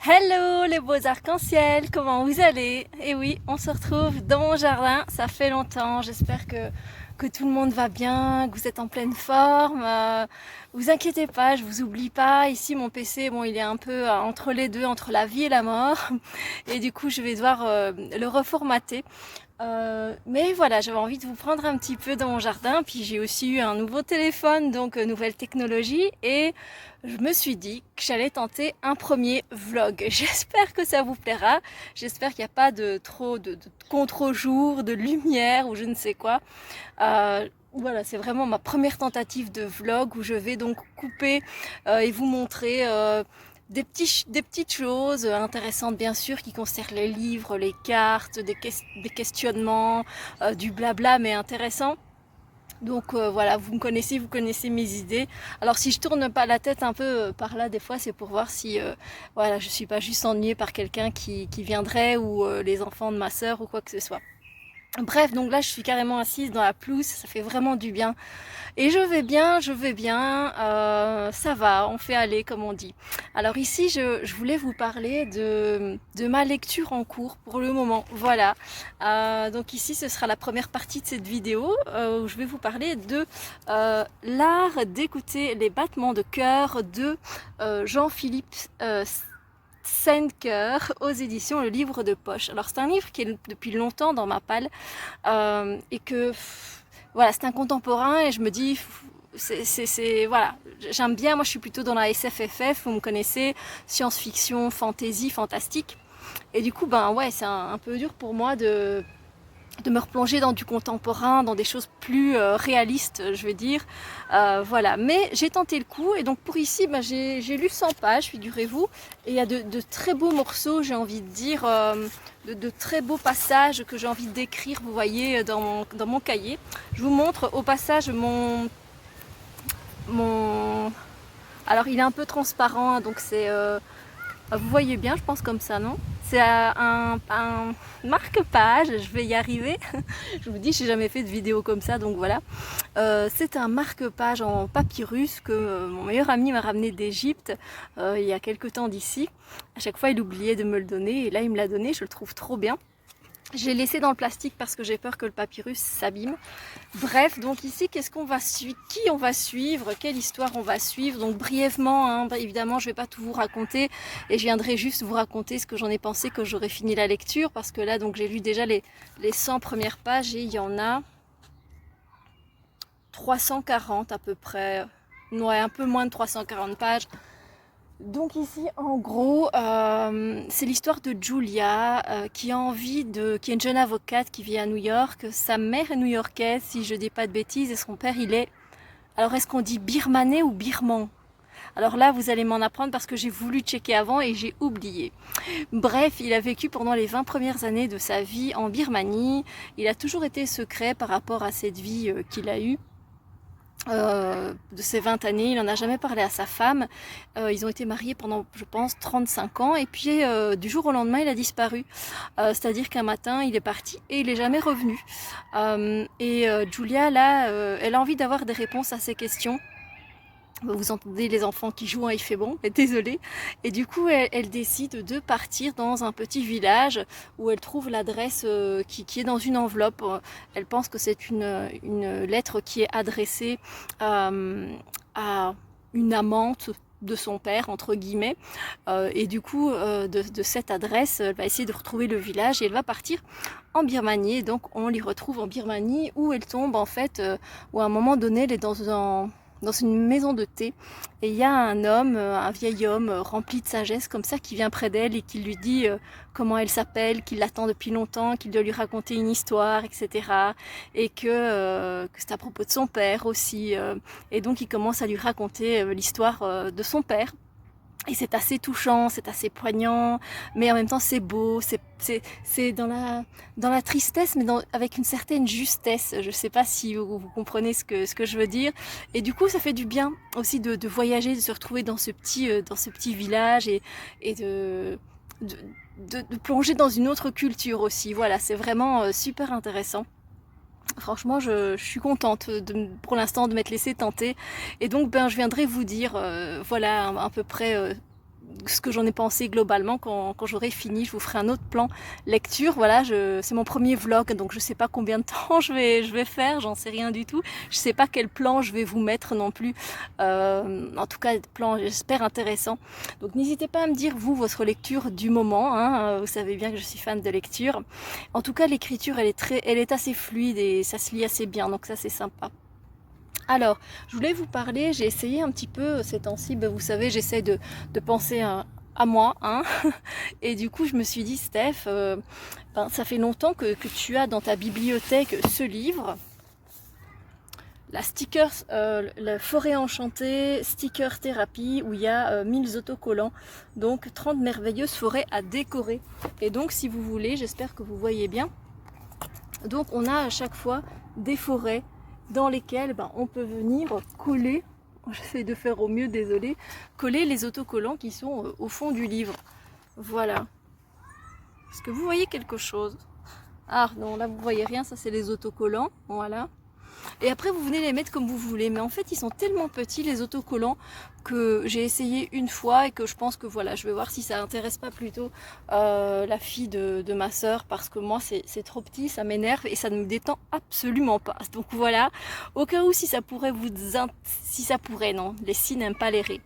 Hello les beaux arcs-en-ciel, comment vous allez? Et oui, on se retrouve dans mon jardin, ça fait longtemps, j'espère que tout le monde va bien, que vous êtes en pleine forme. Vous inquiétez pas, je vous oublie pas, ici mon PC, bon il est un peu entre les deux, entre la vie et la mort, et du coup je vais devoir le reformater. Mais voilà, j'avais envie de vous prendre un petit peu dans mon jardin, puis j'ai aussi eu un nouveau téléphone, donc nouvelle technologie, et je me suis dit que j'allais tenter un premier vlog. J'espère que ça vous plaira, j'espère qu'il n'y a pas de trop de contre-jour, de lumière ou je ne sais quoi. Voilà, c'est vraiment ma première tentative de vlog où je vais donc couper et vous montrer des petites choses intéressantes bien sûr qui concernent les livres, les cartes, des questionnements, du blabla mais intéressant. Donc voilà, vous me connaissez, vous connaissez mes idées. Alors si je tourne pas la tête un peu par là des fois, c'est pour voir si voilà, je suis pas juste ennuyée par quelqu'un qui viendrait ou les enfants de ma sœur ou quoi que ce soit. Bref, donc là je suis carrément assise dans la pelouse, ça fait vraiment du bien. Et je vais bien, ça va, on fait aller comme on dit. Alors ici je voulais vous parler de ma lecture en cours pour le moment, voilà. Donc ici ce sera la première partie de cette vidéo où je vais vous parler de l'art d'écouter les battements de cœur de Jean-Philippe Senker aux éditions Le Livre de Poche. Alors c'est un livre qui est depuis longtemps dans ma palle et que voilà, c'est un contemporain et je me dis voilà, j'aime bien, moi je suis plutôt dans la SFFF, vous me connaissez, science-fiction, fantasy, fantastique. Et du coup ben ouais, c'est un peu dur pour moi de me replonger dans du contemporain, dans des choses plus réalistes, je veux dire. Voilà, mais j'ai tenté le coup et donc pour ici, bah, j'ai lu 100 pages, figurez-vous, et il y a de très beaux morceaux, j'ai envie de dire, de très beaux passages que j'ai envie d'écrire, vous voyez, dans mon cahier. Je vous montre au passage mon... Alors il est un peu transparent, hein, donc c'est... vous voyez bien, je pense comme ça, non? C'est un marque-page, je vais y arriver. Je vous dis, j'ai jamais fait de vidéo comme ça, donc voilà. C'est un marque-page en papyrus que mon meilleur ami m'a ramené d'Égypte il y a quelques temps d'ici. À chaque fois, il oubliait de me le donner, et là, il me l'a donné, je le trouve trop bien. J'ai laissé dans le plastique parce que j'ai peur que le papyrus s'abîme. Bref, donc ici, qu'est-ce qu'on va suivre? Qui on va suivre? Quelle histoire on va suivre? Donc brièvement, hein, évidemment, je vais pas tout vous raconter et je viendrai juste vous raconter ce que j'en ai pensé quand j'aurai fini la lecture parce que là, donc j'ai lu déjà les 100 premières pages et il y en a 340 à peu près. Ouais, un peu moins de 340 pages. Donc ici, en gros, c'est l'histoire de Julia qui a qui est une jeune avocate qui vit à New York. Sa mère est new-yorkaise, si je dis pas de bêtises, et son père, il est... Alors, est-ce qu'on dit birmanais ou birman? Alors là, vous allez m'en apprendre parce que j'ai voulu checker avant et j'ai oublié. Bref, il a vécu pendant les 20 premières années de sa vie en Birmanie. Il a toujours été secret par rapport à cette vie qu'il a eue. De ses 20 années, il n'en a jamais parlé à sa femme. Ils ont été mariés pendant, je pense, 35 ans. Et puis, du jour au lendemain, il a disparu. C'est-à-dire qu'un matin, il est parti et il n'est jamais revenu. Julia, là, elle a envie d'avoir des réponses à ces questions. Vous entendez les enfants qui jouent, hein, il fait bon, désolé. Et du coup, elle décide de partir dans un petit village où elle trouve l'adresse qui est dans une enveloppe. Elle pense que c'est une lettre qui est adressée à une amante de son père, entre guillemets. Et du coup, de cette adresse, elle va essayer de retrouver le village et elle va partir en Birmanie. Et donc, on l'y retrouve en Birmanie où elle tombe, en fait, où à un moment donné, elle est dans une maison de thé et il y a un homme, un vieil homme rempli de sagesse comme ça qui vient près d'elle et qui lui dit comment elle s'appelle, qu'il l'attend depuis longtemps, qu'il doit lui raconter une histoire, etc. Et que c'est à propos de son père aussi. Et donc il commence à lui raconter l'histoire de son père. Et c'est assez touchant, c'est assez poignant, mais en même temps c'est beau, c'est dans la tristesse, mais avec une certaine justesse. Je sais pas si vous comprenez ce que je veux dire. Et du coup, ça fait du bien aussi de voyager, de se retrouver dans ce petit village et de plonger dans une autre culture aussi. Voilà, c'est vraiment super intéressant. Franchement, je suis contente pour l'instant de m'être laissée tenter. Et donc, ben, je viendrai vous dire, voilà, à peu près ce que j'en ai pensé globalement. Quand j'aurai fini, je vous ferai un autre plan lecture. Voilà, c'est mon premier vlog, donc je sais pas combien de temps je vais faire, j'en sais rien du tout. Je sais pas quel plan je vais vous mettre non plus. En tout cas, plan j'espère intéressant. Donc n'hésitez pas à me dire vous votre lecture du moment. Hein. Vous savez bien que je suis fan de lecture. En tout cas, l'écriture elle est assez fluide et ça se lit assez bien, donc ça c'est sympa. Alors, je voulais vous parler, j'ai essayé un petit peu ces temps-ci, ben, vous savez, j'essaie de penser à moi, hein. Et du coup, je me suis dit, Steph, ben, ça fait longtemps que tu as dans ta bibliothèque ce livre, la la forêt enchantée, sticker thérapie, où il y a 1000 autocollants, donc 30 merveilleuses forêts à décorer. Et donc, si vous voulez, j'espère que vous voyez bien, donc on a à chaque fois des forêts dans lesquelles on peut venir coller, j'essaie de faire au mieux, désolé, coller les autocollants qui sont au fond du livre. Voilà. Est-ce que vous voyez quelque chose? Ah non, là vous voyez rien, ça c'est les autocollants, voilà. Et après vous venez les mettre comme vous voulez, mais en fait ils sont tellement petits les autocollants que j'ai essayé une fois et que je pense que voilà, je vais voir si ça intéresse pas plutôt la fille de ma soeur, parce que moi c'est trop petit, ça m'énerve et ça ne me détend absolument pas. Donc voilà, au cas où si ça pourrait non, les si n'aiment pas les ré.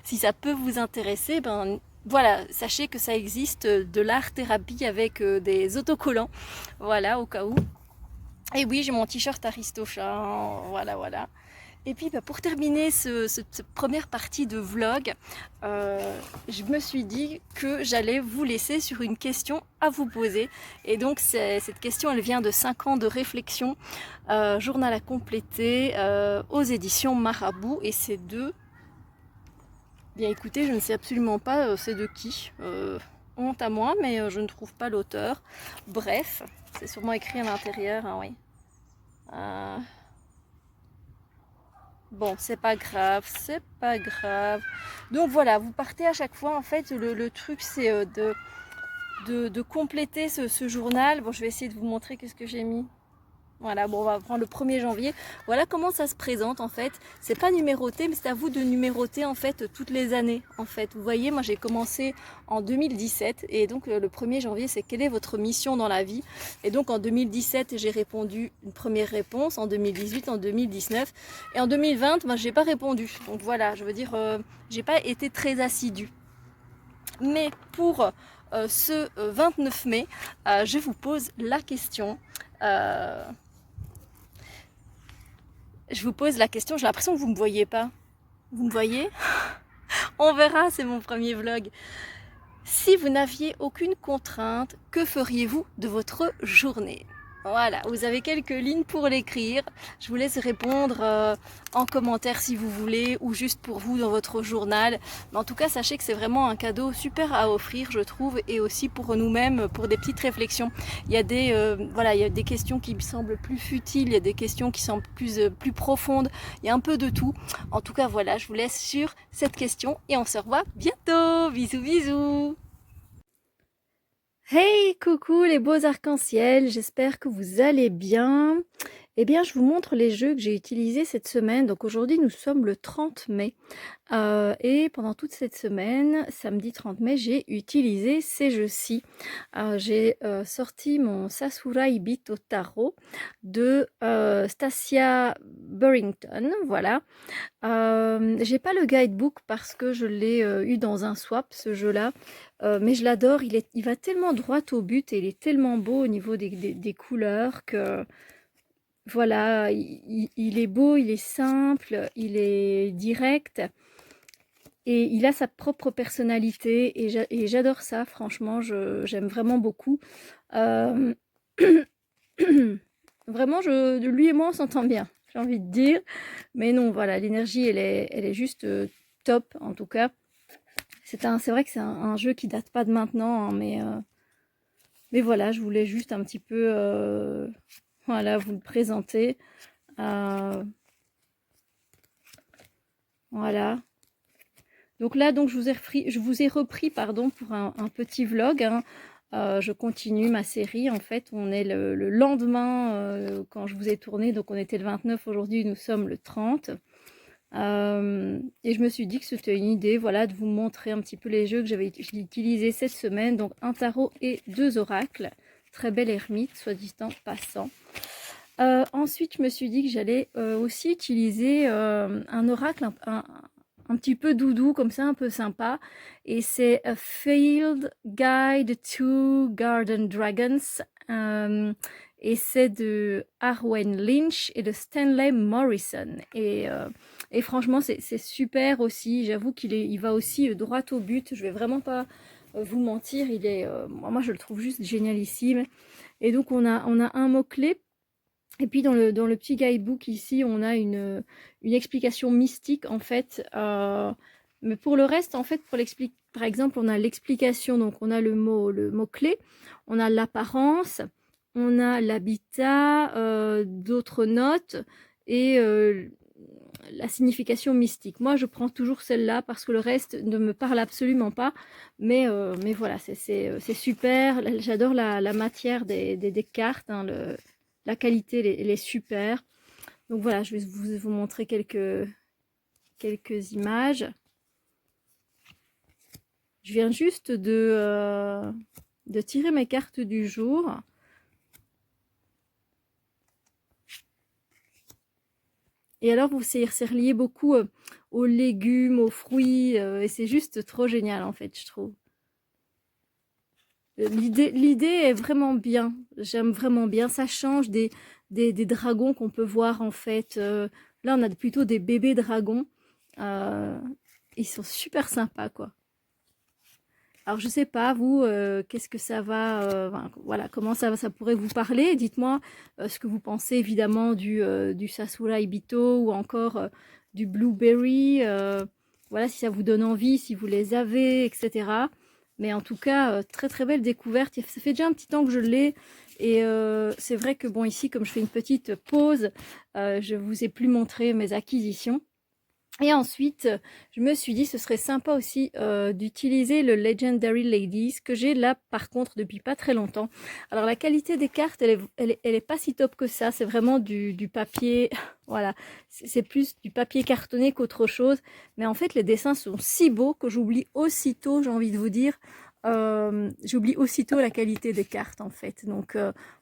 Si ça peut vous intéresser, ben voilà, sachez que ça existe de l'art thérapie avec des autocollants, voilà, au cas où. Et oui, j'ai mon t-shirt Aristochat, voilà, voilà. Et puis pour terminer cette première partie de vlog, je me suis dit que j'allais vous laisser sur une question à vous poser. Et donc cette question, elle vient de 5 ans de réflexion, journal à compléter aux éditions Marabout. Et c'est de... Bien écoutez, je ne sais absolument pas c'est de qui. Honte à moi, mais je ne trouve pas l'auteur. Bref, c'est sûrement écrit à l'intérieur, hein, oui. Bon, c'est pas grave, c'est pas grave. Donc voilà, vous partez à chaque fois. En fait, le truc, c'est de compléter ce journal. Bon, je vais essayer de vous montrer qu'est-ce que j'ai mis. Voilà, bon, on va prendre le 1er janvier. Voilà comment ça se présente en fait. C'est pas numéroté, mais c'est à vous de numéroter en fait toutes les années. En fait, vous voyez, moi j'ai commencé en 2017 et donc le 1er janvier, c'est quelle est votre mission dans la vie. Et donc en 2017, j'ai répondu une première réponse, en 2018, en 2019 et en 2020, moi j'ai pas répondu. Donc voilà, je veux dire, j'ai pas été très assidue. Mais pour ce 29 mai, je vous pose la question. Je vous pose la question, j'ai l'impression que vous ne me voyez pas. Vous me voyez? On verra, c'est mon premier vlog. Si vous n'aviez aucune contrainte, que feriez-vous de votre journée? Voilà, vous avez quelques lignes pour l'écrire. Je vous laisse répondre en commentaire si vous voulez, ou juste pour vous dans votre journal. Mais en tout cas, sachez que c'est vraiment un cadeau super à offrir, je trouve, et aussi pour nous-mêmes, pour des petites réflexions. Il y a voilà, il y a des questions qui me semblent plus futiles, il y a des questions qui semblent plus profondes. Il y a un peu de tout. En tout cas, voilà, je vous laisse sur cette question et on se revoit bientôt. Bisous, bisous. Hey, coucou les beaux arcs-en-ciel, j'espère que vous allez bien. Eh bien, je vous montre les jeux que j'ai utilisés cette semaine. Donc aujourd'hui, nous sommes le 30 mai. Et pendant toute cette semaine, samedi 30 mai, j'ai utilisé ces jeux-ci. J'ai sorti mon Sasurai Beat au tarot de Stacia Burrington, voilà. J'ai pas le guidebook parce que je l'ai eu dans un swap, ce jeu-là. Mais je l'adore, il va tellement droit au but et il est tellement beau au niveau des couleurs que... Voilà, il est beau, il est simple, il est direct et il a sa propre personnalité et j'adore ça, franchement, j'aime vraiment beaucoup. Euh, Vraiment, lui et moi, on s'entend bien, j'ai envie de dire. Mais non, voilà, l'énergie, elle est juste top, en tout cas. C'est vrai que c'est un jeu qui date pas de maintenant, hein, mais voilà, je voulais juste un petit peu voilà, vous le présenter. Voilà. Donc là, donc, je vous ai repris pardon, pour un petit vlog. Hein. Je continue ma série. En fait, on est le lendemain quand je vous ai tourné. Donc on était le 29, aujourd'hui nous sommes le 30. Et je me suis dit que c'était une idée, voilà, de vous montrer un petit peu les jeux que j'avais utilisés cette semaine. Donc un tarot et 2 oracles. Très belle ermite, soit dit en passant. Ensuite, je me suis dit que j'allais aussi utiliser un oracle un petit peu doudou, comme ça, un peu sympa. Et c'est A Failed Guide to Garden Dragons. Et c'est de Arwen Lynch et de Stanley Morrison. Et franchement, c'est super aussi. J'avoue il va aussi droit au but. Je vais vraiment pas vous mentir. Moi, je le trouve juste génialissime. Et donc, on a un mot-clé. Et puis dans le petit guidebook ici, on a une explication mystique en fait. Mais pour le reste, en fait, par exemple, on a l'explication, donc on a le mot-clé, on a l'apparence, on a l'habitat, d'autres notes et la signification mystique. Moi, je prends toujours celle-là parce que le reste ne me parle absolument pas. Mais voilà, c'est super. J'adore la matière des cartes, hein, la qualité, elle est super. Donc voilà, je vais vous montrer quelques images. Je viens juste de tirer mes cartes du jour. Et alors, c'est relié beaucoup aux légumes, aux fruits, et c'est juste trop génial en fait, je trouve. L'idée est vraiment bien. J'aime vraiment bien. Ça change des dragons qu'on peut voir en fait. Là, on a plutôt des bébés dragons. Ils sont super sympas, quoi. Alors, je sais pas, vous, qu'est-ce que ça va... voilà, comment ça pourrait vous parler. Dites-moi ce que vous pensez, évidemment, du Sasarai Bito ou encore du Blueberry. Voilà, si ça vous donne envie, si vous les avez, etc. Mais en tout cas, très très belle découverte. Ça fait déjà un petit temps que je l'ai. Et c'est vrai que, bon, ici, comme je fais une petite pause, je vous ai plus montré mes acquisitions. Et ensuite, je me suis dit ce serait sympa aussi d'utiliser le Legendary Ladies que j'ai là par contre depuis pas très longtemps. Alors la qualité des cartes, elle est pas si top que ça. C'est vraiment du papier, voilà. C'est plus du papier cartonné qu'autre chose. Mais en fait, les dessins sont si beaux que j'oublie aussitôt, j'ai envie de vous dire, j'oublie aussitôt la qualité des cartes en fait. Donc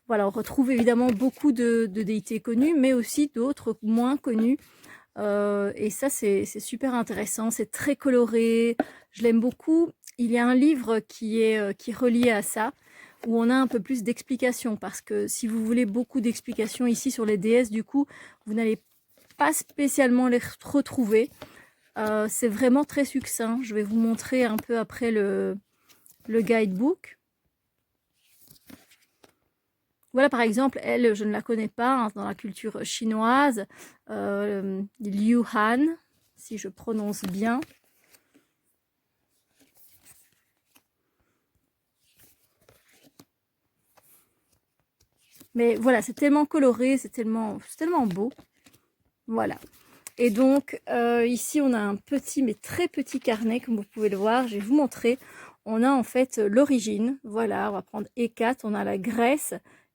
voilà, on retrouve évidemment beaucoup de déités connues, mais aussi d'autres moins connues. Et ça, c'est super intéressant, c'est très coloré, je l'aime beaucoup. Il y a un livre qui est relié à ça, où on a un peu plus d'explications, parce que si vous voulez beaucoup d'explications ici sur les déesses, du coup, vous n'allez pas spécialement les retrouver. C'est vraiment très succinct. Je vais vous montrer un peu après le guidebook. Voilà, par exemple, elle, je ne la connais pas, hein, dans la culture chinoise. Liu Han, si je prononce bien. Mais voilà, c'est tellement coloré, c'est tellement beau. Voilà. Et donc, ici, on a un petit, mais très petit carnet, comme vous pouvez le voir. Je vais vous montrer. On a en fait l'origine. Voilà, on va prendre E4, on a la Grèce.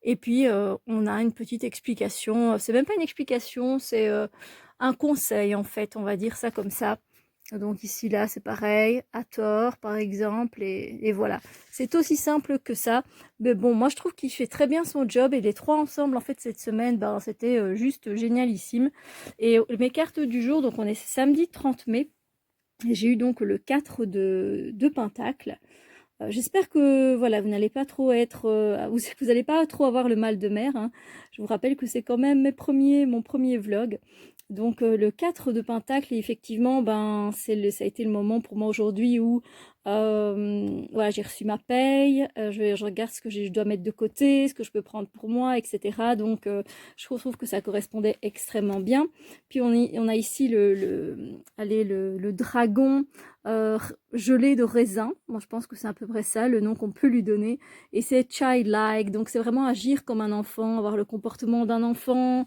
Et puis, on a une petite explication. C'est même pas une explication, c'est un conseil, en fait. On va dire ça comme ça. Donc ici, là, c'est pareil. Hathor, par exemple. Et voilà. C'est aussi simple que ça. Mais bon, moi, je trouve qu'il fait très bien son job. Et les trois ensemble, en fait, cette semaine, ben, c'était juste génialissime. Et mes cartes du jour, donc on est samedi 30 mai. Et j'ai eu donc le 4 de Pentacle. J'espère que voilà, vous n'allez pas trop être, vous allez pas trop avoir le mal de mer, hein. Je vous rappelle que c'est quand même mon premier vlog. Donc le 4 de Pentacle, et effectivement, ben ça a été le moment pour moi aujourd'hui où voilà, j'ai reçu ma paye, je regarde ce que je dois mettre de côté, ce que je peux prendre pour moi, etc. Donc je trouve que ça correspondait extrêmement bien. Puis on a ici le dragon gelé de raisin. Moi, je pense que c'est à peu près ça, le nom qu'on peut lui donner. Et c'est childlike, donc c'est vraiment agir comme un enfant, avoir le comportement d'un enfant,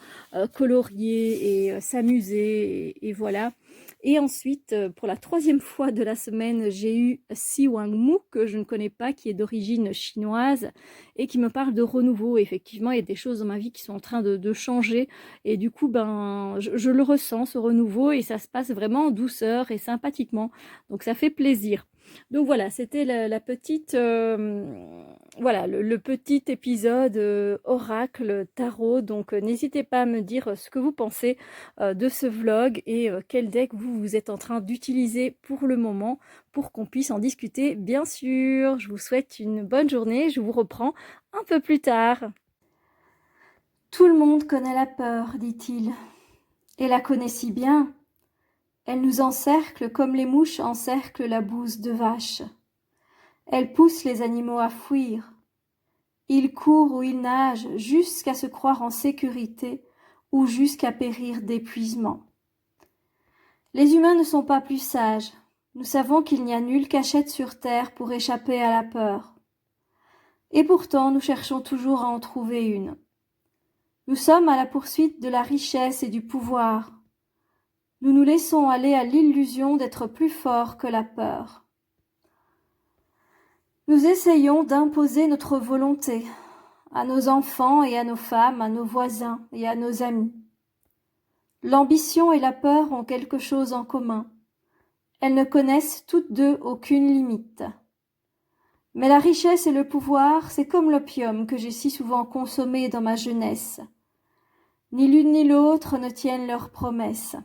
colorier et s'amuser, et voilà. Et ensuite, pour la troisième fois de la semaine, j'ai eu Si Wang-mu, que je ne connais pas, qui est d'origine chinoise et qui me parle de renouveau. Effectivement, il y a des choses dans ma vie qui sont en train de changer et du coup, ben, je le ressens, ce renouveau, et ça se passe vraiment en douceur et sympathiquement. Donc ça fait plaisir. Donc voilà, c'était la petite, voilà, le petit épisode oracle tarot. Donc n'hésitez pas à me dire ce que vous pensez de ce vlog et quel deck vous êtes en train d'utiliser pour le moment pour qu'on puisse en discuter, bien sûr. Je vous souhaite une bonne journée, je vous reprends un peu plus tard. Tout le monde connaît la peur, dit-il, et la connaît si bien. Elle nous encercle comme les mouches encerclent la bouse de vache. Elle pousse les animaux à fuir. Ils courent ou ils nagent jusqu'à se croire en sécurité ou jusqu'à périr d'épuisement. Les humains ne sont pas plus sages. Nous savons qu'il n'y a nulle cachette sur terre pour échapper à la peur. Et pourtant, nous cherchons toujours à en trouver une. Nous sommes à la poursuite de la richesse et du pouvoir. Nous nous laissons aller à l'illusion d'être plus forts que la peur. Nous essayons d'imposer notre volonté à nos enfants et à nos femmes, à nos voisins et à nos amis. L'ambition et la peur ont quelque chose en commun. Elles ne connaissent toutes deux aucune limite. Mais la richesse et le pouvoir, c'est comme l'opium que j'ai si souvent consommé dans ma jeunesse. Ni l'une ni l'autre ne tiennent leurs promesses.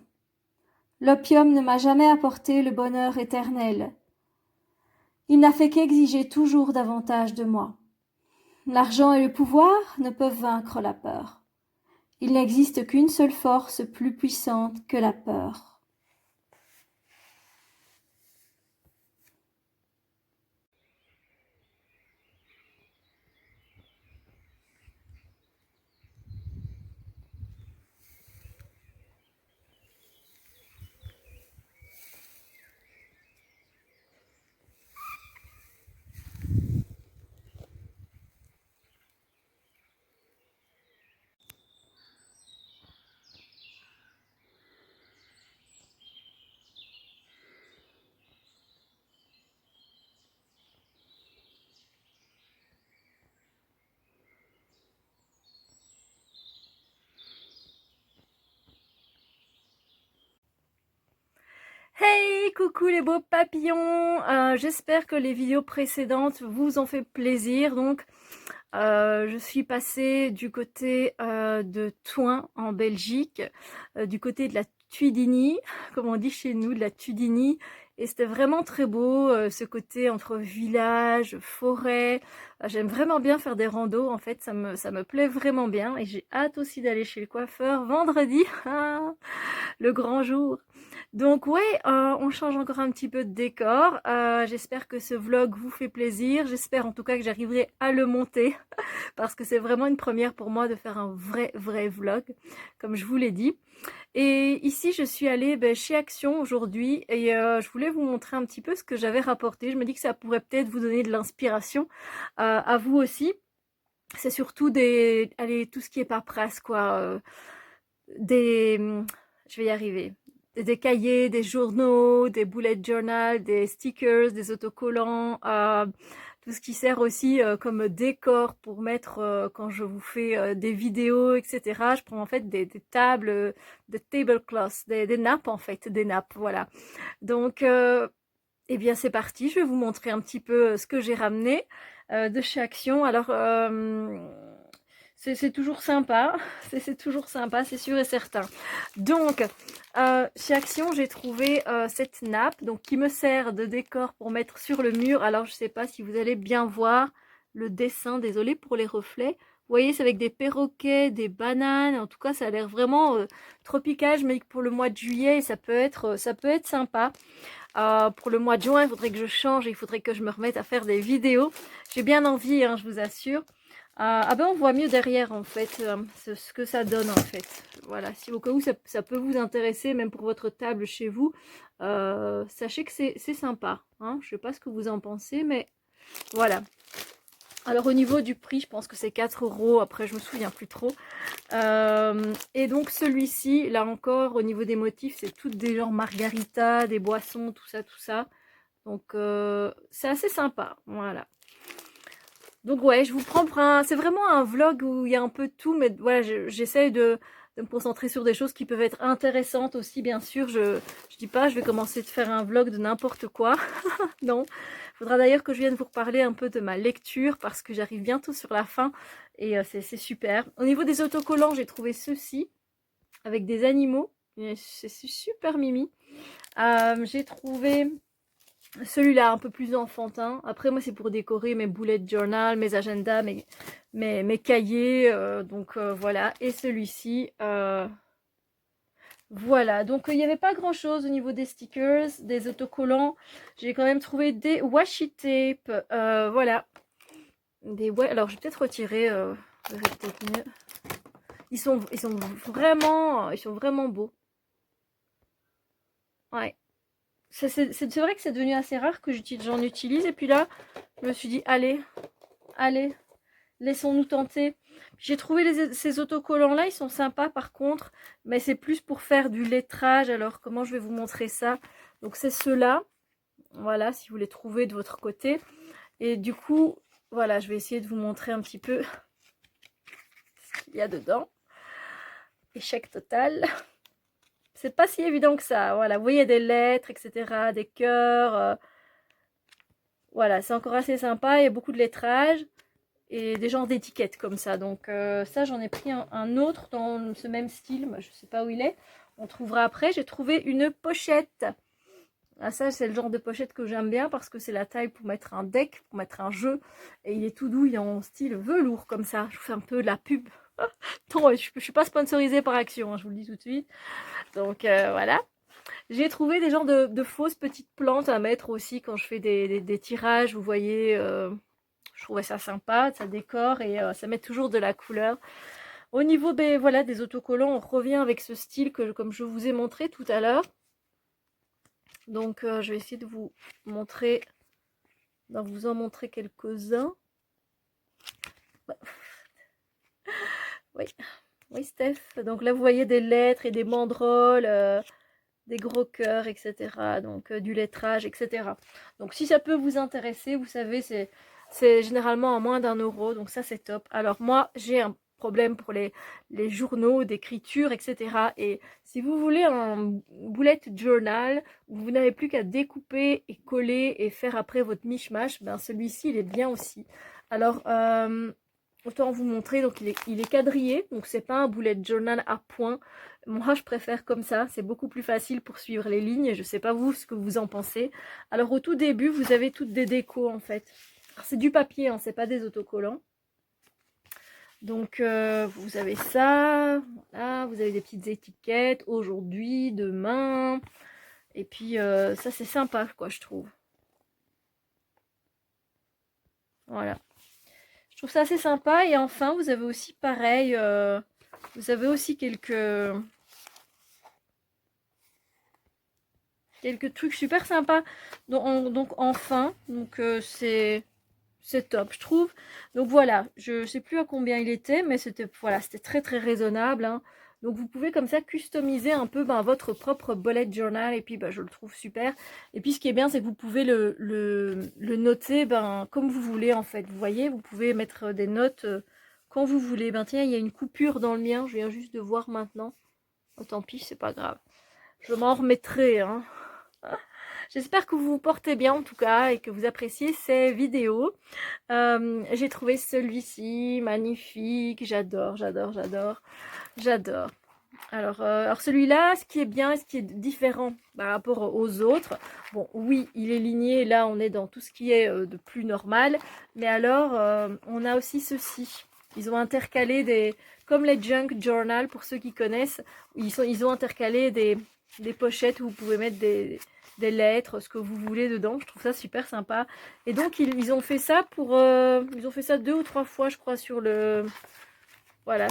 L'opium ne m'a jamais apporté le bonheur éternel. Il n'a fait qu'exiger toujours davantage de moi. L'argent et le pouvoir ne peuvent vaincre la peur. Il n'existe qu'une seule force plus puissante que la peur. Hey, coucou les beaux papillons, j'espère que les vidéos précédentes vous ont fait plaisir. Donc, je suis passée du côté de Thuin en Belgique, du côté de la Tuidini, comme on dit chez nous, de la Tuidini. Et c'était vraiment très beau, ce côté entre village, forêt. J'aime vraiment bien faire des randos, en fait, ça me plaît vraiment bien. Et j'ai hâte aussi d'aller chez le coiffeur vendredi, le grand jour. Donc ouais, on change encore un petit peu de décor. J'espère que ce vlog vous fait plaisir. J'espère en tout cas que j'arriverai à le monter parce que c'est vraiment une première pour moi de faire un vrai vlog, comme je vous l'ai dit. Et ici, je suis allée chez Action aujourd'hui et je voulais vous montrer un petit peu ce que j'avais rapporté. Je me dis que ça pourrait peut-être vous donner de l'inspiration à vous aussi. C'est surtout tout ce qui est paperasse, quoi. Je vais y arriver. Des cahiers, des journaux, des bullet journal, des stickers, des autocollants, tout ce qui sert aussi comme décor pour mettre quand je vous fais des vidéos, etc. Je prends en fait des tables, des tablecloths, des nappes en fait, des nappes, voilà. Donc, eh bien c'est parti, je vais vous montrer un petit peu ce que j'ai ramené de chez Action. Alors, c'est toujours sympa, c'est toujours sympa, c'est sûr et certain. Donc, chez Action, j'ai trouvé cette nappe donc, qui me sert de décor pour mettre sur le mur. Alors, je ne sais pas si vous allez bien voir le dessin, désolé pour les reflets. Vous voyez, c'est avec des perroquets, des bananes. En tout cas, ça a l'air vraiment tropical. Je me dis que pour le mois de juillet, ça peut être sympa. Pour le mois de juin, il faudrait que je change, il faudrait que je me remette à faire des vidéos. J'ai bien envie, hein, je vous assure. Ah ben on voit mieux derrière en fait ce que ça donne en fait. Voilà, si au cas où ça peut vous intéresser, même pour votre table chez vous, sachez que c'est sympa. Hein, je sais pas ce que vous en pensez, mais voilà. Alors au niveau du prix, je pense que c'est 4 €, après je me souviens plus trop. Et donc celui-ci, là encore, au niveau des motifs, c'est toutes des genres margarita, des boissons, tout ça, tout ça. Donc c'est assez sympa, voilà. Donc ouais, je vous prends pour un... C'est vraiment un vlog où il y a un peu de tout, mais voilà, j'essaye de me concentrer sur des choses qui peuvent être intéressantes aussi, bien sûr. Je dis pas, je vais commencer de faire un vlog de n'importe quoi. Non. Il faudra d'ailleurs que je vienne vous reparler un peu de ma lecture parce que j'arrive bientôt sur la fin et c'est super. Au niveau des autocollants, j'ai trouvé ceux-ci avec des animaux. C'est super mimi. J'ai trouvé celui-là un peu plus enfantin. Après, moi, c'est pour décorer mes bullet journal, mes agendas, mes cahiers. Donc voilà. Et celui-ci, voilà. Donc il n'y avait pas grand-chose au niveau des stickers, des autocollants. J'ai quand même trouvé des washi tape. Voilà. Alors, je vais peut-être retirer. Peut-être mieux. Ils sont vraiment beaux. Ouais. C'est vrai que c'est devenu assez rare que j'en utilise. Et puis là, je me suis dit, allez, allez, laissons-nous tenter. J'ai trouvé ces autocollants-là, ils sont sympas par contre, mais c'est plus pour faire du lettrage. Alors, comment je vais vous montrer ça? Donc, c'est ceux-là. Voilà, si vous les trouvez de votre côté. Et du coup, voilà, je vais essayer de vous montrer un petit peu ce qu'il y a dedans. Échec total. C'est pas si évident que ça. Voilà, vous voyez des lettres, etc., des cœurs. Voilà, c'est encore assez sympa. Il y a beaucoup de lettrage et des genres d'étiquettes comme ça. Donc ça, j'en ai pris un autre dans ce même style. Je sais pas où il est. On trouvera après. J'ai trouvé une pochette. Ah, ça, c'est le genre de pochette que j'aime bien parce que c'est la taille pour mettre un deck, pour mettre un jeu. Et il est tout doux, il est en style velours comme ça. Je vous fais un peu de la pub. Non, je suis pas sponsorisée par Action, hein, je vous le dis tout de suite. Donc voilà. J'ai trouvé des genres de fausses petites plantes à mettre aussi quand je fais des tirages. Vous voyez, je trouvais ça sympa, ça décore et ça met toujours de la couleur. Au niveau voilà, des autocollants, on revient avec ce style que comme je vous ai montré tout à l'heure. Donc je vais essayer de vous montrer, vous en montrer quelques-uns. Oui, oui Steph. Donc là vous voyez des lettres et des banderoles, des gros cœurs, etc. Donc du lettrage, etc. Donc si ça peut vous intéresser, vous savez, c'est généralement à moins d'1 €. Donc ça c'est top. Alors moi j'ai un problème pour les journaux d'écriture, etc. Et si vous voulez un bullet journal où vous n'avez plus qu'à découper et coller et faire après votre mishmash, ben celui-ci il est bien aussi. Alors autant vous montrer, donc il est quadrillé, donc c'est pas un bullet journal à points. Moi je préfère comme ça, c'est beaucoup plus facile pour suivre les lignes. Je sais pas vous ce que vous en pensez. Alors au tout début vous avez toutes des décos en fait. C'est du papier, hein, c'est pas des autocollants. Donc vous avez ça, voilà, vous avez des petites étiquettes, aujourd'hui, demain. Et puis ça c'est sympa quoi je trouve. Voilà. Je trouve ça assez sympa. Et enfin vous avez aussi pareil, vous avez aussi quelques trucs super sympas. Donc enfin, donc c'est top je trouve. Donc voilà, je sais plus à combien il était, mais c'était voilà, c'était très très raisonnable, hein. Donc vous pouvez comme ça customiser un peu votre propre bullet journal et puis je le trouve super. Et puis ce qui est bien c'est que vous pouvez le noter comme vous voulez en fait. Vous voyez, vous pouvez mettre des notes quand vous voulez. Tiens, il y a une coupure dans le mien, je viens juste de voir maintenant. Oh, tant pis, c'est pas grave. Je m'en remettrai, hein. J'espère que vous vous portez bien en tout cas et que vous appréciez ces vidéos. J'ai trouvé celui-ci magnifique, j'adore, j'adore, j'adore, j'adore. Alors celui-là, ce qui est bien, ce qui est différent par rapport aux autres, bon oui, il est ligné, là on est dans tout ce qui est de plus normal, mais alors on a aussi ceci. Ils ont intercalé comme les junk journal pour ceux qui connaissent, ils ont intercalé des pochettes où vous pouvez mettre des lettres, ce que vous voulez dedans. Je trouve ça super sympa. Et donc ils ont fait ça ils ont fait ça 2 ou 3 fois, je crois, sur le voilà,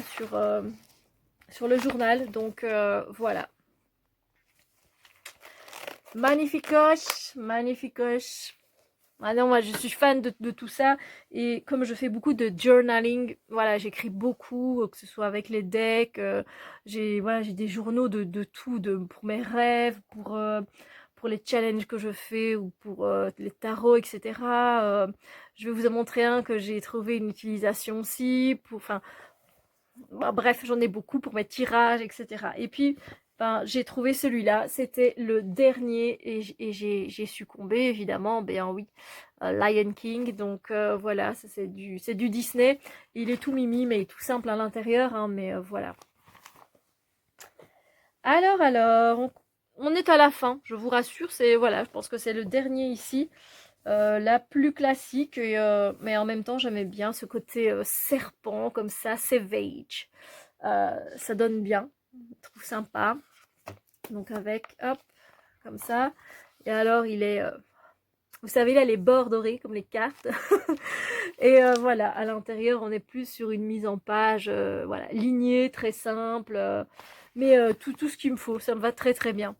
sur le journal. Donc voilà. Magnificoche, magnificoche. Ah non, moi je suis fan de tout ça et comme je fais beaucoup de journaling, voilà, j'écris beaucoup, que ce soit avec les decks, j'ai des journaux de tout, pour mes rêves, pour les challenges que je fais ou pour les tarots, etc. Je vais vous en montrer un que j'ai trouvé une utilisation aussi, enfin, bah, bref, j'en ai beaucoup pour mes tirages, etc. Et puis, ben, j'ai trouvé celui-là, c'était le dernier et j'ai succombé, évidemment, ben oui, Lion King, donc voilà, ça c'est du Disney, il est tout mimi, mais tout simple à l'intérieur, hein, mais voilà. Alors, on est à la fin, je vous rassure, voilà, je pense que c'est le dernier ici. La plus classique, mais en même temps j'aimais bien ce côté serpent comme ça, savage. Ça donne bien, je trouve sympa. Donc avec, hop, comme ça. Et alors il est, vous savez là les bords dorés comme les cartes. Et voilà, à l'intérieur on est plus sur une mise en page, voilà, lignée, très simple. Mais tout ce qu'il me faut, ça me va très très bien.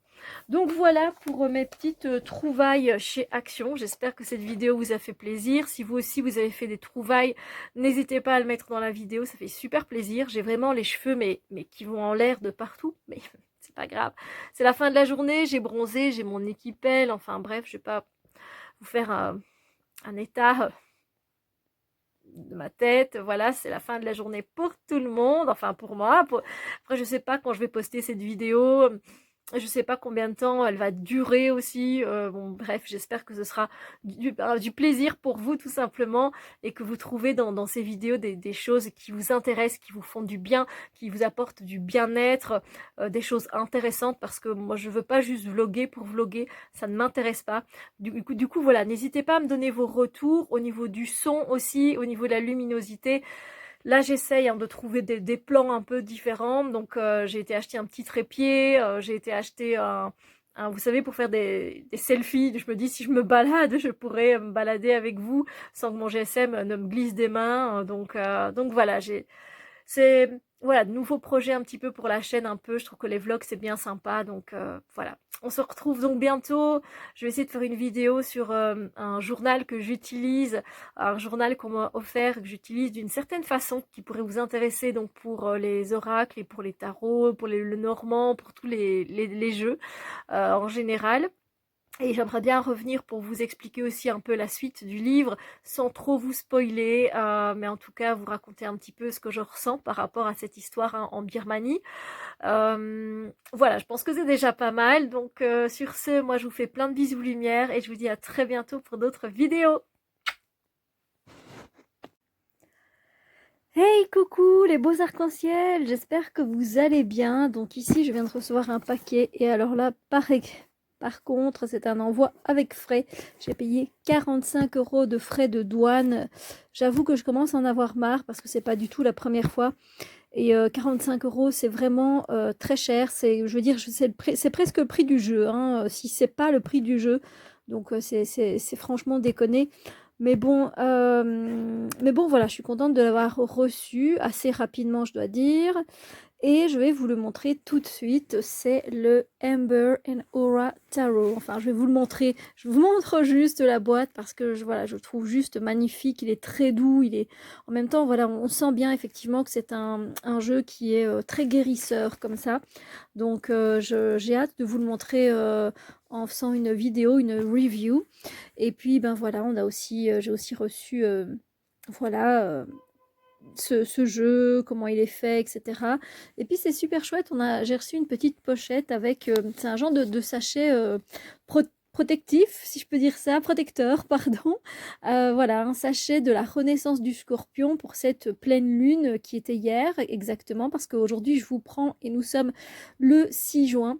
Donc voilà pour mes petites trouvailles chez Action. J'espère que cette vidéo vous a fait plaisir. Si vous aussi vous avez fait des trouvailles, n'hésitez pas à le mettre dans la vidéo, ça fait super plaisir. J'ai vraiment les cheveux mais qui vont en l'air de partout, mais c'est pas grave. C'est la fin de la journée, j'ai bronzé, j'ai mon équipelle, enfin bref, je vais pas vous faire un état de ma tête. Voilà, c'est la fin de la journée pour tout le monde, enfin pour moi. Après, je sais pas quand je vais poster cette vidéo. Je sais pas combien de temps elle va durer aussi. Bon, bref, j'espère que ce sera du plaisir pour vous tout simplement et que vous trouvez dans ces vidéos des choses qui vous intéressent, qui vous font du bien, qui vous apportent du bien-être, des choses intéressantes parce que moi je veux pas juste vloguer pour vloguer, ça ne m'intéresse pas. Du coup voilà, n'hésitez pas à me donner vos retours au niveau du son aussi, au niveau de la luminosité. Là, j'essaye de trouver des plans un peu différents. Donc, j'ai été acheter un petit trépied. J'ai été acheter vous savez, pour faire des selfies. Je me dis, si je me balade, je pourrais me balader avec vous sans que mon GSM ne me glisse des mains. Donc voilà, c'est voilà, de nouveaux projets un petit peu pour la chaîne un peu. Je trouve que les vlogs, c'est bien sympa. Donc voilà. On se retrouve donc bientôt. Je vais essayer de faire une vidéo sur un journal que j'utilise, un journal qu'on m'a offert, que j'utilise d'une certaine façon, qui pourrait vous intéresser donc pour les oracles et pour les tarots, pour le normand, pour tous les jeux en général. Et j'aimerais bien revenir pour vous expliquer aussi un peu la suite du livre, sans trop vous spoiler, mais en tout cas vous raconter un petit peu ce que je ressens par rapport à cette histoire en Birmanie. Voilà, je pense que c'est déjà pas mal. Donc sur ce, moi je vous fais plein de bisous lumière et je vous dis à très bientôt pour d'autres vidéos. Hey coucou les beaux arcs-en-ciel, j'espère que vous allez bien. Donc ici je viens de recevoir un paquet et alors là par contre c'est un envoi avec frais. J'ai payé 45 € de frais de douane. J'avoue que je commence à en avoir marre parce que c'est pas du tout la première fois. Et 45 € c'est vraiment très cher. Je veux dire, c'est presque le prix du jeu, hein, si c'est pas le prix du jeu. Donc c'est franchement déconné. Mais bon, voilà, je suis contente de l'avoir reçu assez rapidement, je dois dire. Et je vais vous le montrer tout de suite. C'est le Amber and Aura Tarot. Enfin, je vais vous le montrer. Je vous montre juste la boîte parce que voilà, je le trouve juste magnifique. Il est très doux. En même temps, voilà, on sent bien effectivement que c'est un jeu qui est très guérisseur comme ça. Donc, j'ai hâte de vous le montrer en faisant une vidéo, une review. Et puis, ben voilà, j'ai aussi reçu, voilà ce jeu, comment il est fait, etc. Et puis c'est super chouette, j'ai reçu une petite pochette avec, c'est un genre de sachet protectif, si je peux dire ça, protecteur, pardon. Voilà, un sachet de la renaissance du scorpion pour cette pleine lune qui était hier, exactement, parce qu'aujourd'hui je vous prends et nous sommes le 6 juin.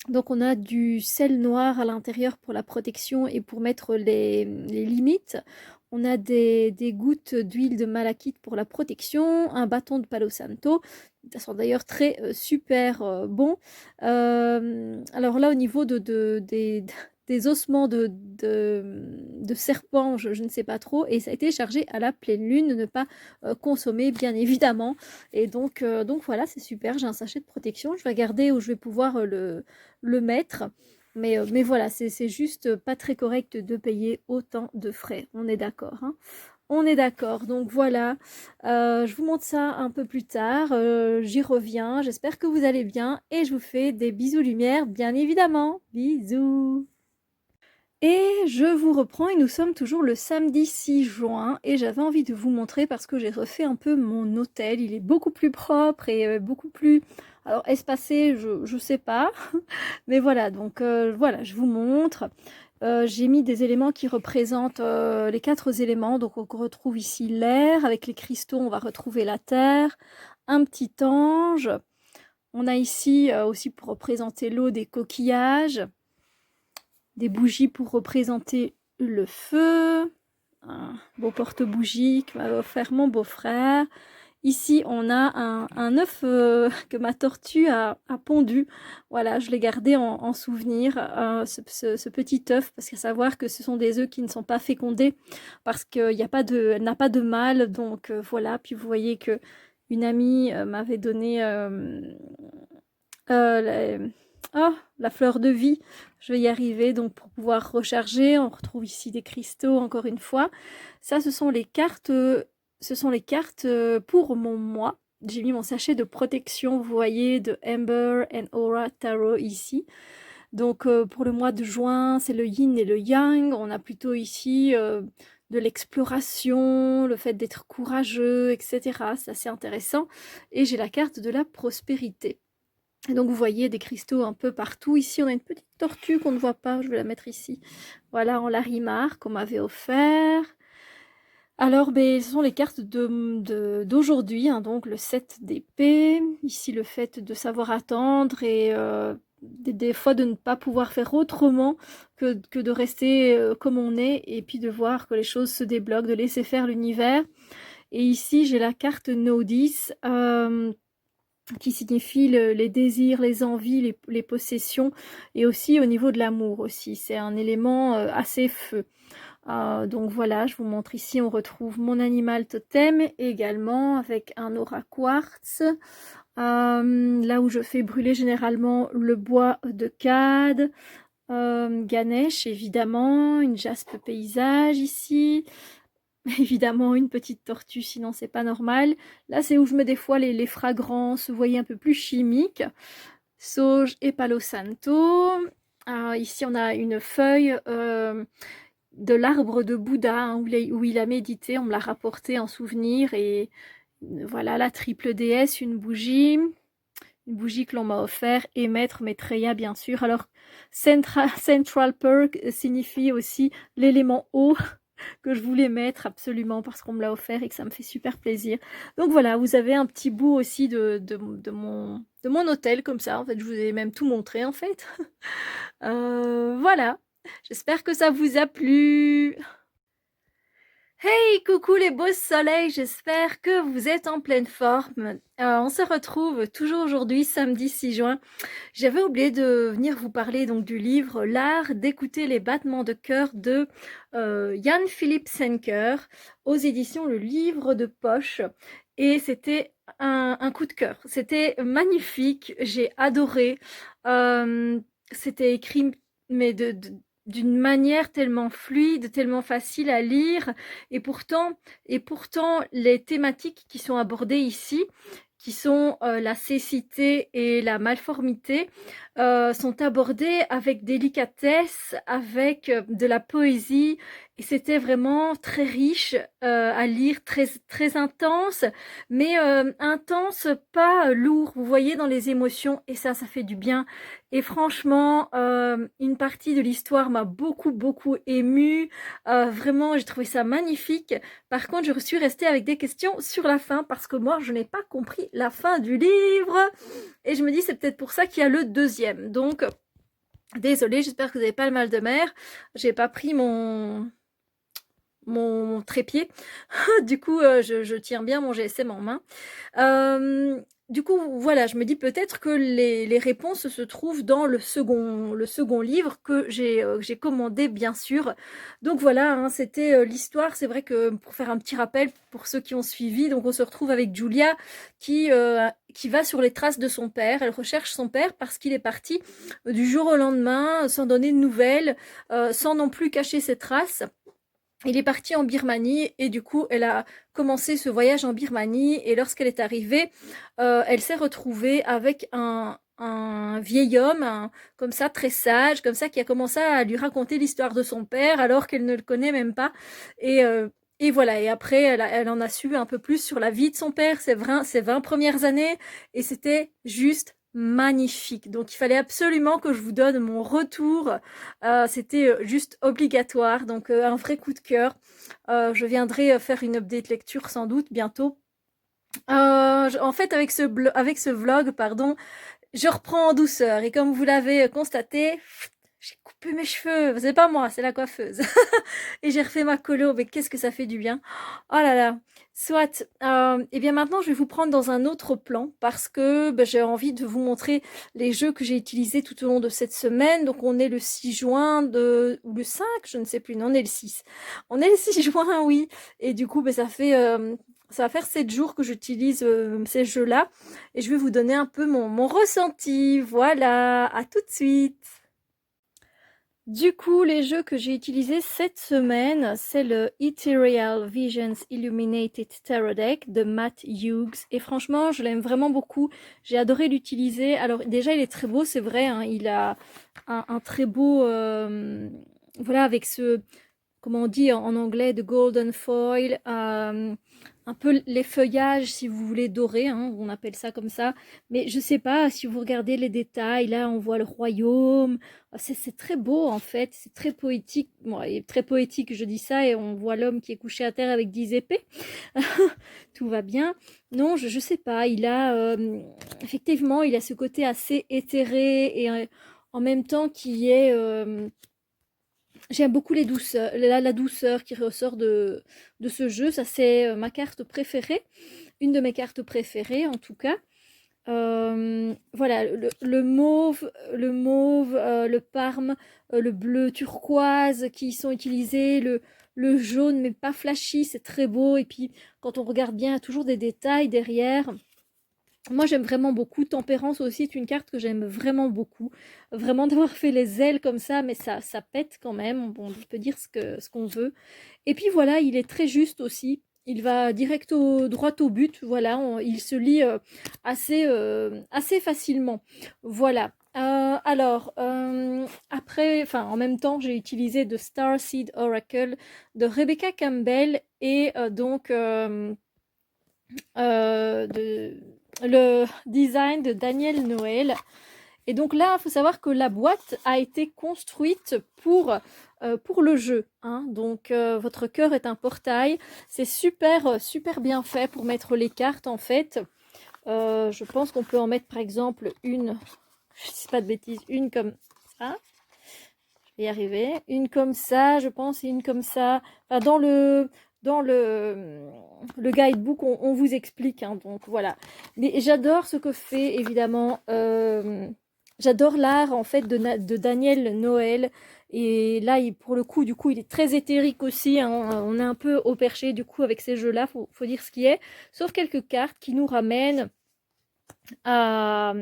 Donc on a du sel noir à l'intérieur pour la protection et pour mettre les limites. On a des gouttes d'huile de malachite pour la protection, un bâton de palo santo. Ça sent d'ailleurs très super bon. Alors là au niveau des ossements de serpent, je ne sais pas trop. Et ça a été chargé à la pleine lune, ne pas consommer bien évidemment. Et donc voilà, c'est super, j'ai un sachet de protection. Je vais regarder où je vais pouvoir le mettre. Mais voilà, c'est juste pas très correct de payer autant de frais. On est d'accord, hein? On est d'accord. Donc voilà, je vous montre ça un peu plus tard. J'y reviens. J'espère que vous allez bien et je vous fais des bisous lumière, bien évidemment. Bisous. Et je vous reprends et nous sommes toujours le samedi 6 juin et j'avais envie de vous montrer parce que j'ai refait un peu mon hôtel. Il est beaucoup plus propre et beaucoup plus, alors espacé, je sais pas, mais voilà, donc voilà, je vous montre. J'ai mis des éléments qui représentent les 4 éléments, donc on retrouve ici l'air, avec les cristaux on va retrouver la terre, un petit ange. On a ici aussi pour représenter l'eau des coquillages, des bougies pour représenter le feu, un beau porte-bougie que m'avait offert mon beau-frère. Ici, on a un œuf que ma tortue a pondu. Voilà, je l'ai gardé en souvenir, ce petit œuf, parce qu'à savoir que ce sont des œufs qui ne sont pas fécondés, parce qu'elle n'a pas de mâle, donc voilà. Puis vous voyez que une amie m'avait donné la fleur de vie. Je vais y arriver, donc pour pouvoir recharger, on retrouve ici des cristaux, encore une fois. Ça, ce sont les cartes pour mon mois. J'ai mis mon sachet de protection, vous voyez, de Amber and Aura Tarot ici. Donc pour le mois de juin, c'est le yin et le yang. On a plutôt ici de l'exploration, le fait d'être courageux, etc. C'est assez intéressant. Et j'ai la carte de la prospérité. Et donc vous voyez des cristaux un peu partout. Ici, on a une petite tortue qu'on ne voit pas. Je vais la mettre ici. Voilà, en Larimar qu'on m'avait offert. Alors, ce sont les cartes d'aujourd'hui, hein, donc le 7 d'épée. Ici, le fait de savoir attendre et des fois de ne pas pouvoir faire autrement que de rester comme on est et puis de voir que les choses se débloquent, de laisser faire l'univers. Et ici, j'ai la carte Nodis qui signifie les désirs, les envies, les possessions et aussi au niveau de l'amour aussi. C'est un élément assez feu. Donc voilà, je vous montre ici, on retrouve mon animal totem également avec un aura quartz. Là où je fais brûler généralement le bois de cade, Ganesh évidemment, une jaspe paysage ici, évidemment une petite tortue, sinon c'est pas normal. Là c'est où je mets des fois les fragrances, vous voyez, un peu plus chimiques, sauge et palo santo. Ici on a une feuille de l'arbre de Bouddha, hein, où il a médité, on me l'a rapporté en souvenir, et voilà la triple déesse, une bougie que l'on m'a offert, et Maître Maitreya bien sûr. Alors Central Perk signifie aussi l'élément eau que je voulais mettre absolument parce qu'on me l'a offert et que ça me fait super plaisir. Donc voilà, vous avez un petit bout aussi de mon hôtel comme ça. En fait, je vous ai même tout montré en fait. Voilà. J'espère que ça vous a plu. Hey, coucou les beaux soleils, j'espère que vous êtes en pleine forme. On se retrouve toujours aujourd'hui, samedi 6 juin. J'avais oublié de venir vous parler donc du livre L'art d'écouter les battements de cœur de Jan Philipp Senker aux éditions Le Livre de Poche. Et c'était un coup de cœur. C'était magnifique, j'ai adoré. C'était écrit mais d'une manière tellement fluide, tellement facile à lire, et pourtant les thématiques qui sont abordées ici, qui sont la cécité et la malformité, sont abordées avec délicatesse, avec de la poésie, et c'était vraiment très riche à lire, très, très intense, mais intense, pas lourd, vous voyez, dans les émotions, et ça fait du bien. Et franchement, une partie de l'histoire m'a beaucoup émue. Vraiment, j'ai trouvé ça magnifique. Par contre, je suis restée avec des questions sur la fin parce que moi, je n'ai pas compris la fin du livre. Et je me dis, c'est peut-être pour ça qu'il y a le deuxième. Donc, désolée, j'espère que vous n'avez pas le mal de mer. J'ai pas pris mon trépied. Du coup, je tiens bien mon GSM en main. du coup, voilà, je me dis peut-être que les réponses se trouvent dans le second livre que j'ai commandé, bien sûr. Donc voilà, hein, c'était l'histoire. C'est vrai que pour faire un petit rappel pour ceux qui ont suivi, donc on se retrouve avec Julia qui va sur les traces de son père. Elle recherche son père parce qu'il est parti du jour au lendemain, sans donner de nouvelles, sans non plus cacher ses traces. Il est parti en Birmanie et du coup, elle a commencé ce voyage en Birmanie et lorsqu'elle est arrivée, elle s'est retrouvée avec un vieil homme, comme ça, très sage, comme ça, qui a commencé à lui raconter l'histoire de son père alors qu'elle ne le connaît même pas. Et, euh, et voilà, et après, elle en a su un peu plus sur la vie de son père, ses 20 premières années, et c'était juste magnifique. Donc il fallait absolument que je vous donne mon retour. C'était juste obligatoire, donc un vrai coup de cœur. Je viendrai faire une update lecture sans doute bientôt. En fait, avec ce vlog, pardon, je reprends en douceur. Et comme vous l'avez constaté, j'ai coupé mes cheveux. C'est pas moi, c'est la coiffeuse. Et j'ai refait ma colo. Mais qu'est-ce que ça fait du bien. Oh là là. Soit. Et bien maintenant, je vais vous prendre dans un autre plan parce que j'ai envie de vous montrer les jeux que j'ai utilisés tout au long de cette semaine. Donc on est le 6 juin ou le 5, je ne sais plus. Non, on est le 6. On est le 6 juin, oui. Et du coup, ça va faire 7 jours que j'utilise ces jeux-là. Et je vais vous donner un peu mon ressenti. Voilà, à tout de suite. Du coup, les jeux que j'ai utilisés cette semaine, c'est le Ethereal Visions Illuminated Tarot Deck de Matt Hughes. Et franchement, je l'aime vraiment beaucoup. J'ai adoré l'utiliser. Alors déjà, il est très beau, c'est vrai, hein. Il a un très beau... voilà, avec comment on dit en anglais, de golden foil, un peu les feuillages, si vous voulez, dorés, hein, on appelle ça comme ça. Mais je sais pas, si vous regardez les détails, là, on voit le royaume. C'est très beau, en fait. C'est très poétique. Bon, il est très poétique, je dis ça, et on voit l'homme qui est couché à terre avec 10 épées. Tout va bien. Non, je sais pas. Effectivement, il a ce côté assez éthéré et en même temps qui est... j'aime beaucoup la douceur qui ressort de ce jeu. Ça, c'est ma carte préférée. Une de mes cartes préférées, en tout cas. Voilà, le mauve, le parme, le bleu turquoise qui sont utilisés, le jaune mais pas flashy, c'est très beau. Et puis, quand on regarde bien, il y a toujours des détails derrière. Moi, j'aime vraiment beaucoup. Tempérance aussi est une carte que j'aime vraiment beaucoup. Vraiment d'avoir fait les ailes comme ça, mais ça pète quand même. Bon, on peut dire ce qu'on veut. Et puis voilà, il est très juste aussi. Il va droit au but. Voilà, il se lit assez facilement. Voilà. Après, enfin, en même temps, j'ai utilisé The Starseed Oracle de Rebecca Campbell et le design de Daniel Noël. Et donc là, il faut savoir que la boîte a été construite pour le jeu, hein. Donc votre cœur est un portail. C'est super bien fait pour mettre les cartes en fait. Je pense qu'on peut en mettre par exemple une, je ne dis pas de bêtises, une comme ça. Je vais y arriver. Une comme ça, je pense, et une comme ça. Enfin, dans le guidebook, on vous explique, hein, donc voilà. Mais j'adore ce que fait, évidemment, j'adore l'art, en fait, de Daniel Noël. Et là, pour le coup, du coup, il est très éthérique aussi, hein. On est un peu au perché, du coup, avec ces jeux-là, faut dire ce qui est. Sauf quelques cartes qui nous ramènent à,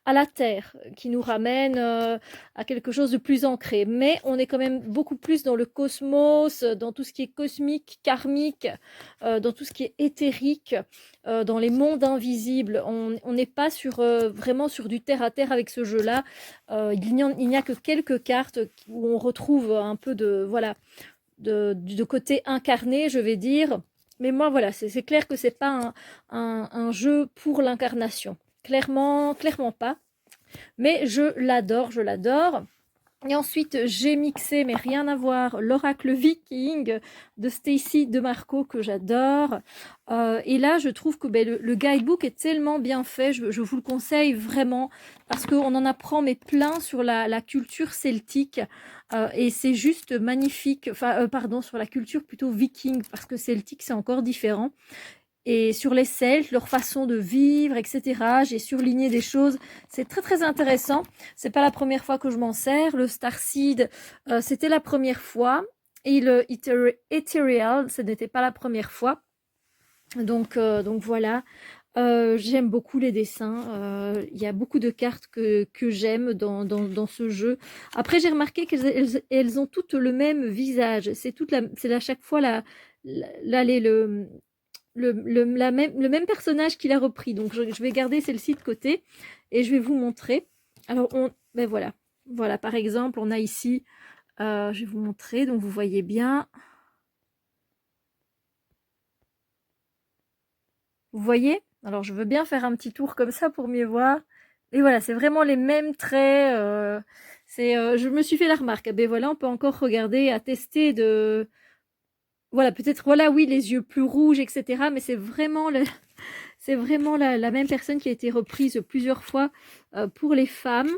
à la terre, qui nous ramène à quelque chose de plus ancré. Mais on est quand même beaucoup plus dans le cosmos, dans tout ce qui est cosmique, karmique, dans tout ce qui est éthérique, dans les mondes invisibles. On n'est pas vraiment sur du terre à terre avec ce jeu-là. Il n'y a que quelques cartes où on retrouve un peu voilà, de côté incarné, je vais dire. Mais moi, voilà, c'est clair que c'est pas un jeu pour l'incarnation. Clairement pas. Mais je l'adore, je l'adore. Et ensuite, j'ai mixé, mais rien à voir, l'Oracle Viking de Stacy DeMarco que j'adore. Et là, je trouve que le guidebook est tellement bien fait, je vous le conseille vraiment, parce qu'on en apprend mais plein sur la culture celtique. Et c'est juste magnifique. Enfin, pardon, sur la culture plutôt viking, parce que celtique, c'est encore différent. et sur les Celtes, leur façon de vivre, etc. J'ai surligné des choses. C'est très très intéressant. C'est pas la première fois que je m'en sers. Le Starseed, c'était la première fois. Et le Ethereal, ce n'était pas la première fois. Donc voilà. J'aime beaucoup les dessins. Il y a beaucoup de cartes que j'aime dans ce jeu. Après, j'ai remarqué qu'elles ont toutes le même visage. C'est à chaque fois le même personnage qu'il a repris. Donc, je vais garder celle-ci de côté et je vais vous montrer. Alors, ben voilà. Voilà, par exemple, on a ici, je vais vous montrer. Donc, vous voyez bien. Vous voyez? Alors, je veux bien faire un petit tour comme ça pour mieux voir. Et voilà, c'est vraiment les mêmes traits. Je me suis fait la remarque. Ben voilà, on peut encore regarder, attester de... Voilà, peut-être, voilà, oui, les yeux plus rouges, etc. Mais c'est vraiment, c'est vraiment la même personne qui a été reprise plusieurs fois pour les femmes.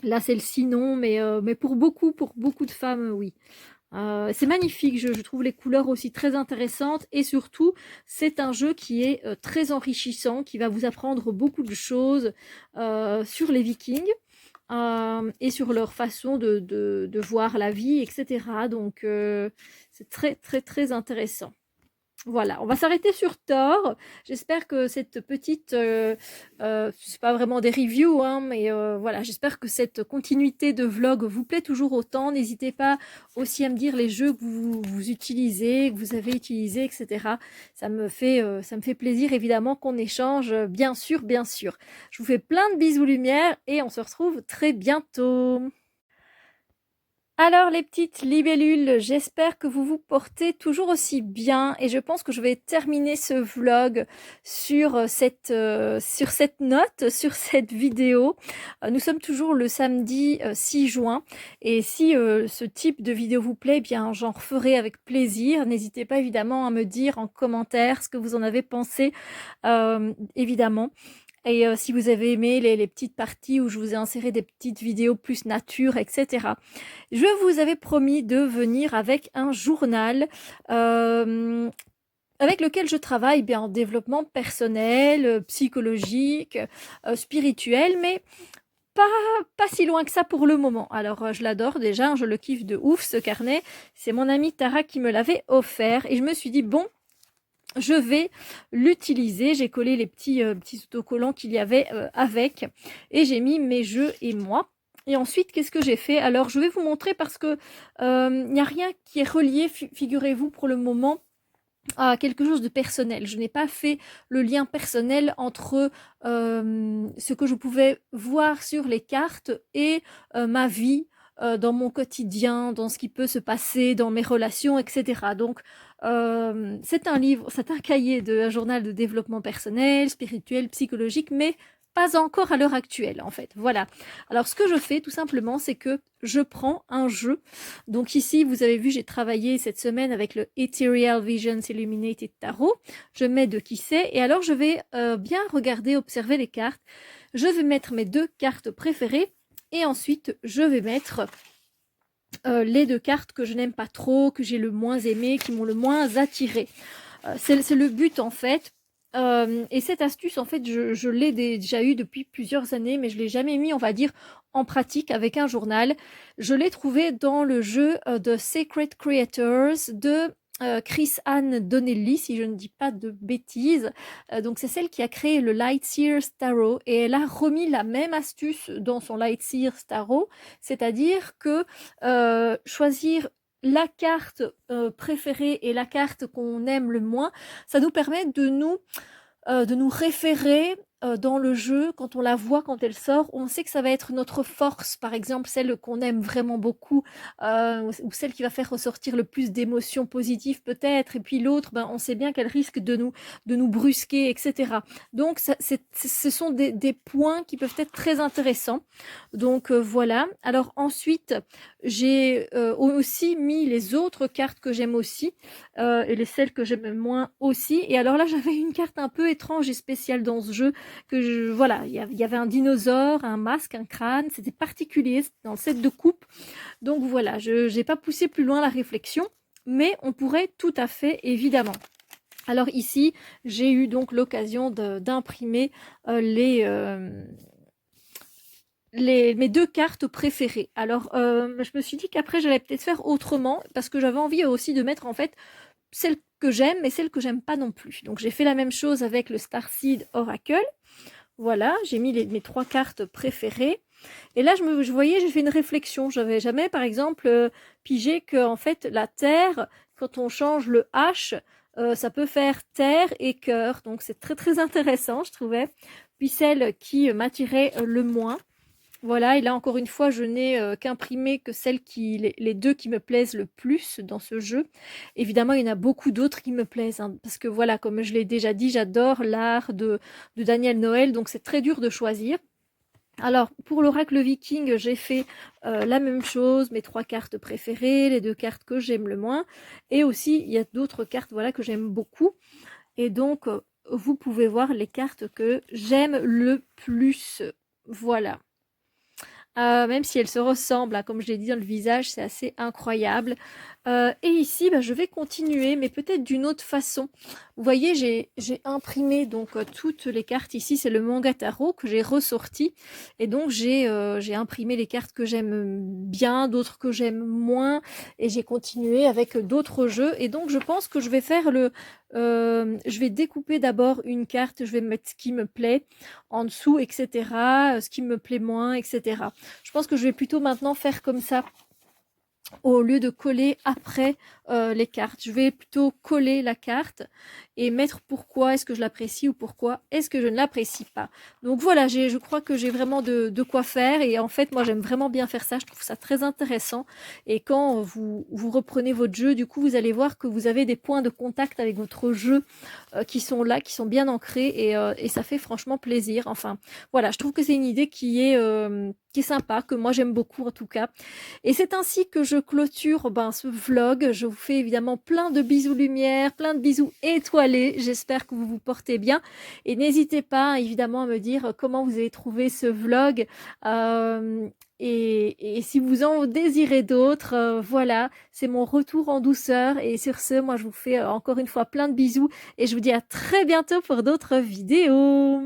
Là, celle-ci, non, mais pour beaucoup de femmes, oui. C'est magnifique, je trouve les couleurs aussi très intéressantes et surtout c'est un jeu qui est très enrichissant, qui va vous apprendre beaucoup de choses sur les Vikings et sur leur façon de voir la vie, etc. Donc c'est très très très intéressant. Voilà, on va s'arrêter sur Thor. J'espère que cette petite, c'est pas vraiment des reviews, hein, mais voilà, j'espère que cette continuité de vlog vous plaît toujours autant. N'hésitez pas aussi à me dire les jeux que vous utilisez, que vous avez utilisés, etc. Ça me fait plaisir évidemment qu'on échange, bien sûr, bien sûr. Je vous fais plein de bisous lumière et on se retrouve très bientôt. Alors les petites libellules, j'espère que vous vous portez toujours aussi bien et je pense que je vais terminer ce vlog sur cette note, sur cette vidéo. Nous sommes toujours le samedi 6 juin et si ce type de vidéo vous plaît, eh bien j'en referai avec plaisir. N'hésitez pas évidemment à me dire en commentaire ce que vous en avez pensé, évidemment. Et si vous avez aimé les petites parties où je vous ai inséré des petites vidéos plus nature, etc. Je vous avais promis de venir avec un journal avec lequel je travaille bien en développement personnel, psychologique, spirituel, mais pas si loin que ça pour le moment. Alors je l'adore déjà, hein, je le kiffe de ouf ce carnet. C'est mon amie Tara qui me l'avait offert et je me suis dit bon, je vais l'utiliser. J'ai collé les petits autocollants qu'il y avait avec et j'ai mis mes jeux et moi. Et ensuite, qu'est-ce que j'ai fait? Alors, je vais vous montrer parce que il n'y a rien qui est relié, figurez-vous, pour le moment, à quelque chose de personnel. Je n'ai pas fait le lien personnel entre ce que je pouvais voir sur les cartes et ma vie dans mon quotidien, dans ce qui peut se passer, dans mes relations, etc. Donc, c'est un cahier un journal de développement personnel, spirituel, psychologique, mais pas encore à l'heure actuelle, en fait. Voilà. Alors, ce que je fais, tout simplement, c'est que je prends un jeu. Donc ici, vous avez vu, j'ai travaillé cette semaine avec le Ethereal Visions Illuminated Tarot. Je mets de qui c'est. Et alors, je vais bien regarder, observer les cartes. Je vais mettre mes 2 cartes préférées. Et ensuite, je vais mettre les 2 cartes que je n'aime pas trop, que j'ai le moins aimé, qui m'ont le moins attiré. C'est le but, en fait. Et cette astuce, en fait, je l'ai déjà eue depuis plusieurs années, mais je ne l'ai jamais mis, on va dire, en pratique avec un journal. Je l'ai trouvé dans le jeu de Secret Creators de Chris Anne Donnelly, si je ne dis pas de bêtises. Donc c'est celle qui a créé le Lightseer Tarot et elle a remis la même astuce dans son Lightseer Tarot, c'est-à-dire que choisir la carte préférée et la carte qu'on aime le moins, ça nous permet de nous référer dans le jeu. Quand on la voit, quand elle sort, on sait que ça va être notre force, par exemple celle qu'on aime vraiment beaucoup, ou celle qui va faire ressortir le plus d'émotions positives peut-être, et puis l'autre, ben, on sait bien qu'elle risque de nous brusquer, etc. Donc ce sont des points qui peuvent être très intéressants. Donc voilà. Alors ensuite, j'ai aussi mis les autres cartes que j'aime aussi, et celles que j'aime moins aussi. Et alors là, j'avais une carte un peu étrange et spéciale dans ce jeu, voilà, il y avait un dinosaure, un masque, un crâne, c'était particulier, c'était dans le set de coupe. Donc voilà, je n'ai pas poussé plus loin la réflexion, mais on pourrait tout à fait, évidemment, Alors ici, j'ai eu donc l'occasion d'imprimer mes 2 cartes préférées. Alors, je me suis dit qu'après j'allais peut-être faire autrement parce que j'avais envie aussi de mettre en fait celles que j'aime et celles que j'aime pas non plus. Donc j'ai fait la même chose avec le Starseed Oracle. Voilà, j'ai mis mes 3 cartes préférées. Et là, je voyais, j'ai fait une réflexion. J'avais jamais, par exemple, pigé que en fait la terre, quand on change le H, ça peut faire terre et cœur. Donc c'est très très intéressant, je trouvais. Puis celle qui m'attirait le moins. Voilà, et là encore une fois, je n'ai qu'imprimé que les 2 qui me plaisent le plus dans ce jeu. Évidemment, il y en a beaucoup d'autres qui me plaisent, hein, parce que voilà, comme je l'ai déjà dit, j'adore l'art de Daniel Noël, donc c'est très dur de choisir. Alors, pour l'oracle viking, j'ai fait la même chose, mes 3 cartes préférées, les 2 cartes que j'aime le moins, et aussi il y a d'autres cartes voilà, que j'aime beaucoup. Et donc, vous pouvez voir les cartes que j'aime le plus. Voilà. Même si elles se ressemblent, hein, comme je l'ai dit dans le visage, c'est assez incroyable. Et ici, bah, je vais continuer, mais peut-être d'une autre façon. Vous voyez, j'ai imprimé donc toutes les cartes ici, c'est le manga tarot que j'ai ressorti. Et donc j'ai imprimé les cartes que j'aime bien, d'autres que j'aime moins, et j'ai continué avec d'autres jeux. Et donc je pense que je vais faire je vais découper d'abord une carte, je vais mettre ce qui me plaît en dessous, etc. Ce qui me plaît moins, etc. Je pense que je vais plutôt maintenant faire comme ça au lieu de coller après les cartes. Je vais plutôt coller la carte et mettre pourquoi est-ce que je l'apprécie ou pourquoi est-ce que je ne l'apprécie pas. Donc voilà, je crois que j'ai vraiment de quoi faire et en fait, moi j'aime vraiment bien faire ça. Je trouve ça très intéressant et quand vous reprenez votre jeu, du coup, vous allez voir que vous avez des points de contact avec votre jeu qui sont là, qui sont bien ancrés et ça fait franchement plaisir. Enfin, voilà, je trouve que c'est une idée qui est sympa, que moi j'aime beaucoup en tout cas. Et c'est ainsi que je clôture ce vlog. Je vous fais évidemment plein de bisous lumière, plein de bisous étoilés. J'espère que vous vous portez bien. Et n'hésitez pas évidemment à me dire comment vous avez trouvé ce vlog. Et si vous en désirez d'autres, voilà, c'est mon retour en douceur. Et sur ce, moi je vous fais encore une fois plein de bisous. Et je vous dis à très bientôt pour d'autres vidéos.